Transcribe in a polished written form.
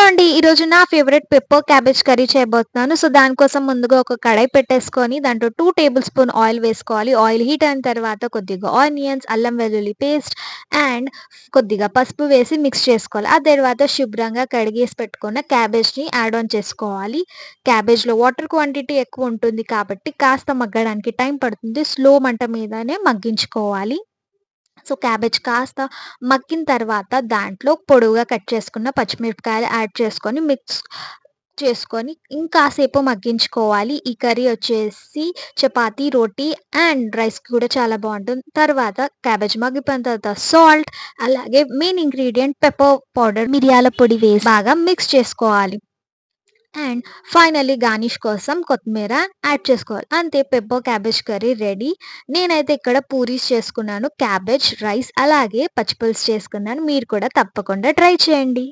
అండి. ఈరోజు నా ఫేవరెట్ పెప్పర్ క్యాబేజ్ కర్రీ చేయబోతున్నాను. సో, దానికోసం ముందుగా ఒక కడాయి పెట్టేసుకొని దాంట్లో 2 టేబుల్ స్పూన్ ఆయిల్ వేసుకోవాలి. ఆయిల్ హీట్ అయిన తర్వాత కొద్దిగా ఆనియన్స్, అల్లం వెల్లుల్లి పేస్ట్ అండ్ కొద్దిగా పసుపు వేసి మిక్స్ చేసుకోవాలి. ఆ తర్వాత శుభ్రంగా కడిగేసి పెట్టుకున్న క్యాబేజ్‌ని యాడ్ ఆన్ చేసుకోవాలి. క్యాబేజ్‌లో వాటర్ క్వాంటిటీ ఎక్కువ ఉంటుంది కాబట్టి కాస్త మగ్గడానికి టైం పడుతుంది. స్లో మంట మీదనే మగ్గించుకోవాలి. సో, క్యాబేజ్ కాస్త మగ్గిన తర్వాత దాంట్లో పొడవుగా కట్ చేసుకున్న పచ్చిమిరపకాయలు యాడ్ చేసుకొని మిక్స్ చేసుకొని ఇంకాసేపు మగ్గించుకోవాలి. ఈ కర్రీ వచ్చేసి చపాతీ, రోటీ అండ్ రైస్‌కి కూడా చాలా బావుంటుంది. తర్వాత క్యాబేజ్ మగ్గిపోయిన తర్వాత సాల్ట్ అలాగే మెయిన్ ఇంగ్రీడియెంట్ పెప్పర్ పౌడర్ మిరియాల పొడి వేసి బాగా మిక్స్ చేసుకోవాలి. అండ్ ఫైనల్లీ గార్నిష్ కోసం కొత్తిమీర యాడ్ చేసుకోవాలి. అంతే పెప్పర్ క్యాబేజ్ కర్రీ రెడీ. నేనైతే ఇక్కడ పూరీస్ చేసుకున్నాను. క్యాబేజ్, రైస్ అలాగే పచ్చి పులుసు చేసుకున్నాను. మీరు కూడా తప్పకుండా ట్రై చేయండి.